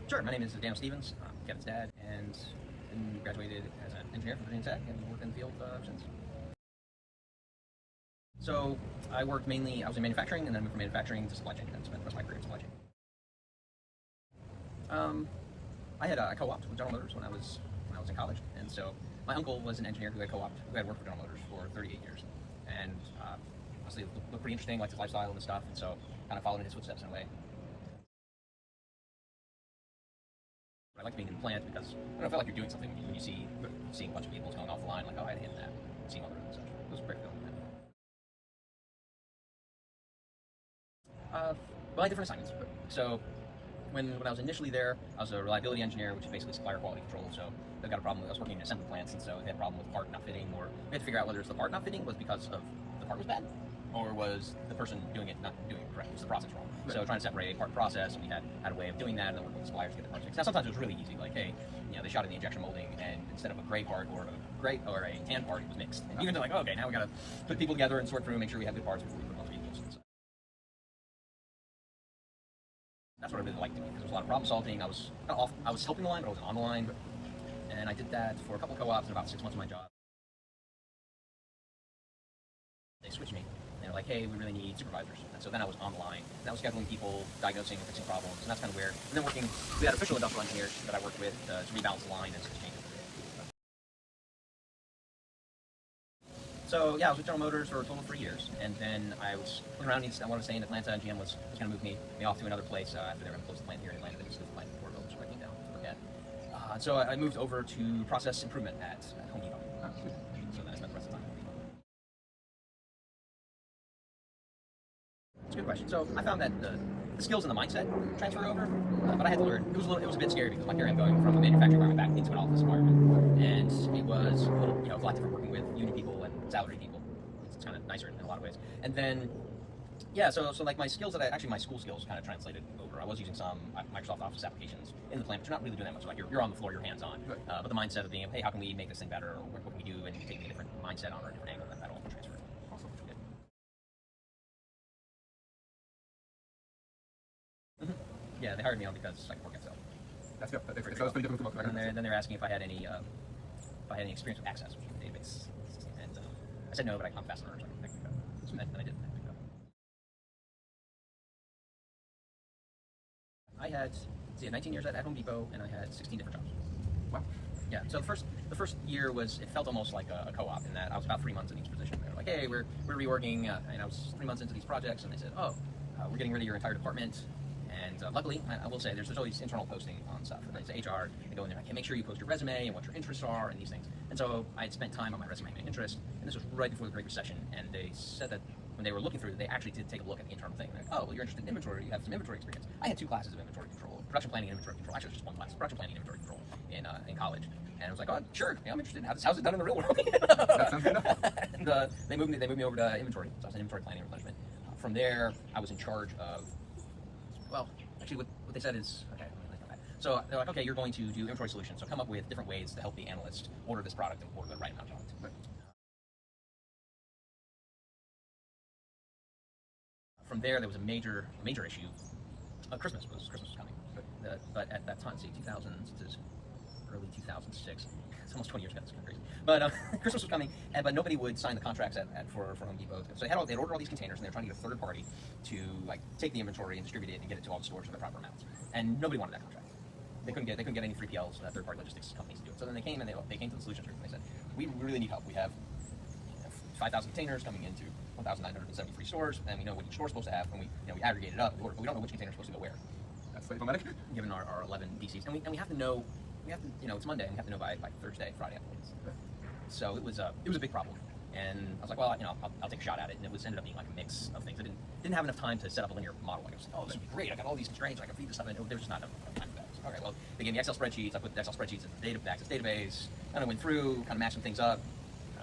Sure. My name is Daniel Stevins. I'm Kevin's dad, and graduated as an engineer from Virginia Tech and worked in the field since. So I was in manufacturing, and then moved from manufacturing to supply chain, and spent the rest of my career in supply chain. I had a co-op with General Motors when I was in college, and so my uncle was an engineer who had worked for General Motors for 38 years, and honestly, it looked pretty interesting, liked his lifestyle and stuff, and so kind of followed in his footsteps in a way. I like being in the plant because I feel like you're doing something when you seeing a bunch of vehicles going off the line, like, oh, I had a hand in that, seeing others and such. It was a great feeling. Well, I had different assignments. So when I was initially there, I was a reliability engineer, which is basically supplier quality control. So they got a problem. I was working in assembly plants, and so they had a problem with the part not fitting, or we had to figure out whether it's the part not fitting was because of the part was bad, or was the person doing it not doing it correct. Was the process wrong? Right. So trying to separate part process, and we had a way of doing that, and then working with suppliers to get the parts fixed. Now sometimes it was really easy, like, hey, they shot in the injection molding, and instead of a gray part or a tan part, it was mixed. And even though, like, oh, okay, now we got to put people together and sort through and make sure we have good parts before we put them on the vehicles. So that's what I really liked doing, because there was a lot of problem solving. I was helping the line, but I wasn't on the line. And I did that for a couple of co-ops and about 6 months of my job. They switched me. They were like, hey, we really need supervisors. And so then I was on the line. And I was scheduling people, diagnosing and fixing problems, and that's kind of weird. And then we had official industrial engineers that I worked with to rebalance the line and switch changes. So yeah, I was with General Motors for a total of 3 years, and then I was looking around. I wanted to stay in Atlanta, and GM was going to move me off to another place after they were going to close the plant here in Atlanta. They just moved the plant in Fort Worth, which I came down to look at. So I moved over to process improvement at Home Depot. So then I spent the rest of the time at Home Depot. It's a good question. So I found that the skills and the mindset transfer over, but I had to learn. It was a bit scary because here I'm going from a manufacturing environment back into an office environment, and it was a little, a lot different working with union people and salary people. It's kind of nicer in a lot of ways. And then, yeah, so like my skills my school skills kind of translated over. I was using some Microsoft Office applications in the plant, but you're not really doing that much. Like you're on the floor, you're hands on. Right. But the mindset of being, hey, how can we make this thing better, or what can we do, and taking a different mindset on or a different angle, that all transferred. Awesome. Mm-hmm. Yeah, they hired me on because I could work Excel. That's good. That's pretty difficult. And then they're asking if I had any experience with Access, which is a database, and I said no, but I'm fast learner, so I picked it up. And then I did. I had 19 years at Home Depot, and I had 16 different jobs. Wow. Yeah. So the first year it felt almost like a co-op in that I was about 3 months in each position. They were like, hey, we're reorging, and I was 3 months into these projects, and they said, oh, we're getting rid of your entire department. And luckily, I will say, there's always internal posting on stuff. It's HR, they go in there, like, hey, make sure you post your resume and what your interests are and these things. And so I had spent time on my resume and interest, and this was right before the Great Recession, and they said that when they were looking through it, they actually did take a look at the internal thing. Like, oh, well, you're interested in inventory, you have some inventory experience. I had 2 classes of inventory control, production planning and inventory control. Actually, it was just 1 class, production planning and inventory control in college. And I was like, oh, sure, I'm interested. How's it done in the real world? That sounds good enough. And they moved me over to inventory. So I was in inventory planning and replenishment. From there, I was in charge of, well, actually, what they said is, okay, so they're like, okay, you're going to do inventory solutions. So come up with different ways to help the analyst order this product and order the right amount of product. Right. From there was a major issue. Christmas was coming, but at that time, say 2000 to early 2006. It's almost 20 years ago. It's kind of crazy. But Christmas was coming, but nobody would sign the contracts for Home Depot. So they'd ordered all these containers, and they were trying to get a third party to take the inventory and distribute it and get it to all the stores for the proper amounts. And nobody wanted that contract. They couldn't get any 3PLs, third party logistics companies to do it. So then they came to the solutions group, and they said, we really need help. We have 5,000 containers coming into 1,973 stores, and we know what each store's supposed to have, and we aggregate it up, but we don't know which container is supposed to go where. That's problematic. Given our 11 DCs, and we have to know. It's Monday, and we have to know by Thursday, Friday afterwards. So it was a big problem, and I was like, well, I'll take a shot at it, and it ended up being like a mix of things. I didn't have enough time to set up a linear model. Like I was like, oh, this would be great. I got all these constraints. I can feed this stuff, and there was just not enough time for that. So, okay, well, they gave me Excel spreadsheets. I put the Excel spreadsheets in the Access database. Kind of went through, kind of matched some things up,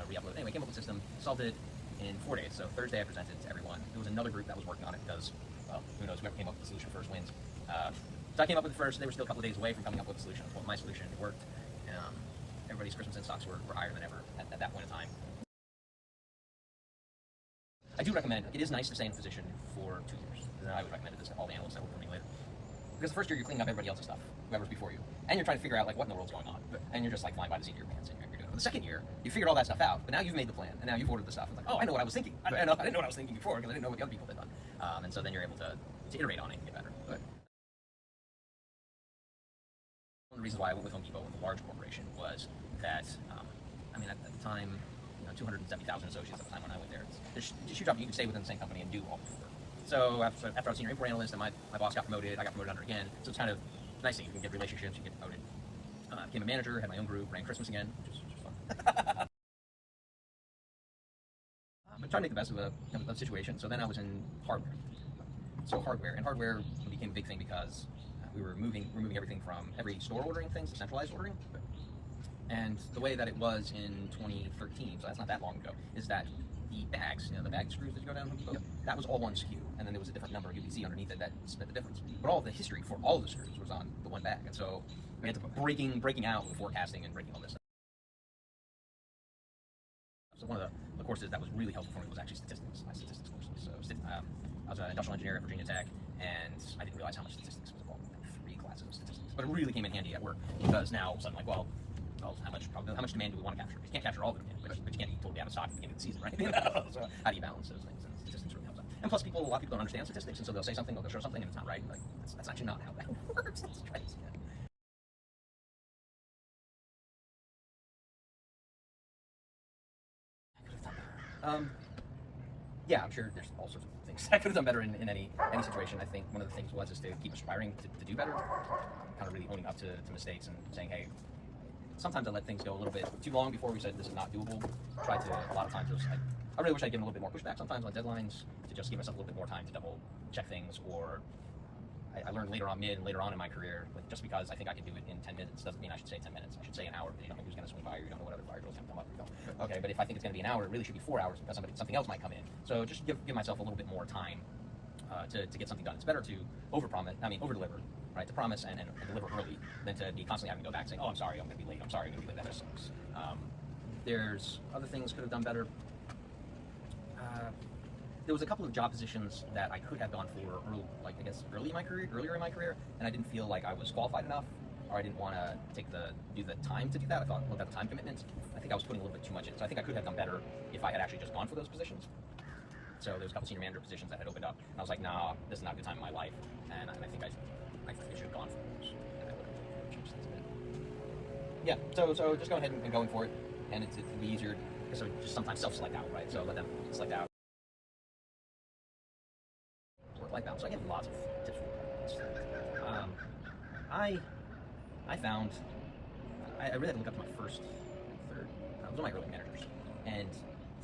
re-uploaded. Anyway, came up with a system, solved it in 4 days. So Thursday I presented to everyone. There was another group that was working on it because, well, who knows, whoever came up with the solution first wins. So I came up with it first. They were still a couple of days away from coming up with a solution. Well, my solution, it worked. Everybody's Christmas in stocks were higher than ever at that point in time. I do recommend, it is nice to stay in a position for 2 years. I would recommend it to all the analysts that work for me later. Because the first year you're cleaning up everybody else's stuff, whoever's before you, and you're trying to figure out like what in the world's going on, and you're just like flying by the seat of your pants and you're doing it. But the second year, you figured all that stuff out, but now you've made the plan, and now you've ordered the stuff. It's like, oh, I know what I was thinking. I didn't know what I was thinking before because I didn't know what the other people had done. And so then you're able to iterate on it and get better. But one of the reasons why I went with Home Depot with a large corporation was that, I mean, at the time, 270,000 associates at the time when I went there. It's a huge job. You can stay within the same company and do all the work. So after I was senior import analyst and my boss got promoted, I got promoted under again. So it's kind of nice thing. You can get relationships, you get promoted. Became a manager, had my own group, ran Christmas again, which is fun. But trying to make the best of a situation. So then I was in hardware. So hardware became a big thing because we're moving everything from every store ordering things to centralized ordering. And the way that it was in 2013, so that's not that long ago, is that the bags, the bag screws that you go down Home Depot, that was all one SKU, and then there was a different number UPC underneath it that split the difference. But all of the history for all of the screws was on the one bag, and so we had to breaking out the forecasting and breaking all this. So one of the courses that was really helpful for me was actually statistics, my statistics courses. So I was an industrial engineer at Virginia Tech, and I didn't realize how much statistics was involved in 3 classes of statistics. But it really came in handy at work because now all of a sudden, like, well, how much demand do we want to capture? You can't capture all the demand, but you can't be totally out of stock at the beginning of the season, right? So how do you balance those things? And statistics really helps out. And plus, a lot of people don't understand statistics, and so they'll say something, they'll show something, and it's not right. Like that's actually not how that works. That's crazy. Yeah, I'm sure there's all sorts of things I could have done better in any situation. I think one of the things was to keep aspiring to do better, kind of really owning up to mistakes and saying, hey, sometimes I let things go a little bit too long before we said this is not doable. A lot of times I really wish I'd given a little bit more pushback sometimes on deadlines to just give myself a little bit more time to double check things. Or I learned later on in my career, like, just because I think I can do it in 10 minutes doesn't mean I should say 10 minutes. I should say an hour. You don't know who's going to swing by, or you don't know what other fire drills going to come up. You don't. Okay, but if I think it's going to be an hour, it really should be 4 hours because something else might come in. So just give myself a little bit more time to get something done. It's better to over-deliver, right? To promise and deliver early than to be constantly having to go back saying, oh, I'm sorry, I'm going to be late. I'm sorry, I'm going to be late. That just sucks. There's other things could have done better. There was a couple of job positions that I could have gone for earlier in my career, and I didn't feel like I was qualified enough, or I didn't want to do the time to do that. I thought, look at the time commitment. I think I was putting a little bit too much in. So I think I could have done better if I had actually just gone for those positions. So there was a couple senior manager positions that had opened up, and I was like, nah, this is not a good time in my life, and I think I should have gone for those. And I would have changed things a bit. Yeah, so just go ahead and going for it, and it'll be easier, because just sometimes self-select out, right? So let them select out. Work-life balance. So I get lots of tips for work-life balance. I found I really had to look up to my first and third. I was one of my early managers, and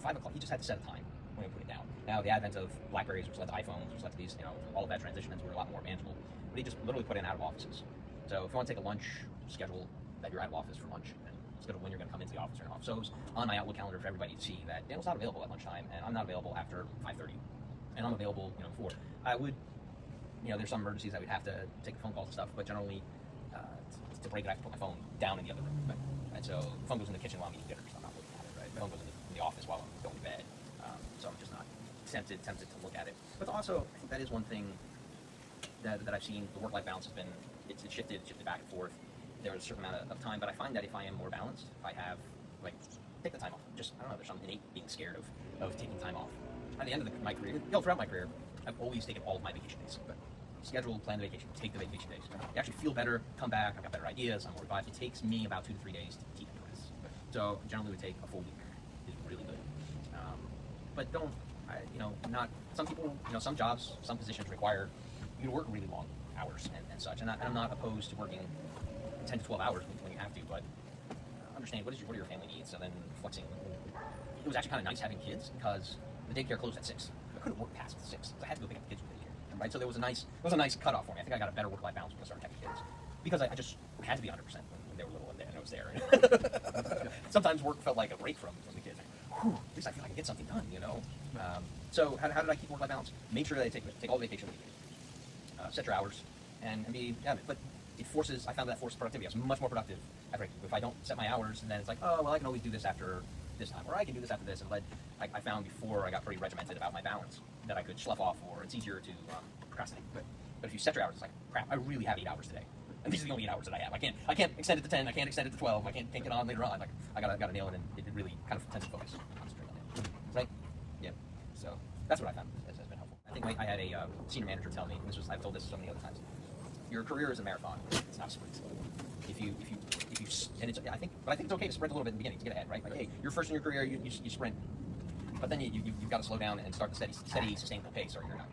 5 o'clock. You just had to set a time when you put it down. Now the advent of Blackberries, which led to iPhones, which led to these, all of that transition into a lot more manageable. But he just literally put in out of offices. So if you want to take a lunch, schedule that you're out of office for lunch, and schedule when you're going to come into the office or off. So it was on my Outlook calendar for everybody to see that Daniel's not available at lunchtime, and I'm not available after 5:30, and I'm available, before. I would, there's some emergencies I would have to take phone calls and stuff, but generally, to break it, I have to put my phone down in the other room. And so the phone goes in the kitchen while I'm eating dinner, so I'm not looking at it, right? The phone goes in the office while I'm going to bed, so I'm just not tempted to look at it. But also, I think that is one thing that I've seen. The work-life balance has been, it's shifted back and forth. There's a certain amount of time, but I find that if I am more balanced, if I have, take the time off. Just, I don't know, there's some innate being scared of taking time off. At the end of my career, throughout my career, I've always taken all of my vacation days. Schedule, plan the vacation, take the vacation days. You actually feel better, come back, I've got better ideas, I'm more revived. It takes me about 2 to 3 days to keep it rest. So generally would take a full week is really good. But don't, not, some people, some jobs, some positions require you to work really long hours and such. And I'm not opposed to working 10 to 12 hours when you have to, but understand what are your family needs. So then flexing. It was actually kind of nice having kids because the daycare closed at 6. I couldn't work past 6. I had to go pick up the kids from daycare. Right, so it was a nice cutoff for me. I think I got a better work-life balance when I started having kids because I just had to be 100% when they were little and I was there. Sometimes work felt like a break from the kids. Whew, at least I feel like I can get something done, So how did I keep work-life balance? Make sure that I take all the vacation leave. Set your hours and be, but I found that forces productivity. I was much more productive if I don't set my hours, and then it's like, oh, well, I can always do this after this time, or I can do this after this. And I found before I got pretty regimented about my balance that I could slough off, or it's easier to procrastinate. But if you set your hours, it's like, crap, I really have 8 hours today. And these are the only 8 hours that I have. I can't extend it to 10, I can't extend it to 12, I can't get on later on. Like, I gotta nail it, and it really kind of tends to focus, concentrate on it. Right? Yeah. So, that's what I found has been helpful. I think I had a senior manager tell me, and I've told this so many other times, your career is a marathon, it's not a sprint. And I think it's okay to sprint a little bit in the beginning to get ahead, right? Like, hey, you're first in your career, you sprint, but then you've got to slow down and start the steady, sustainable pace, or you're not.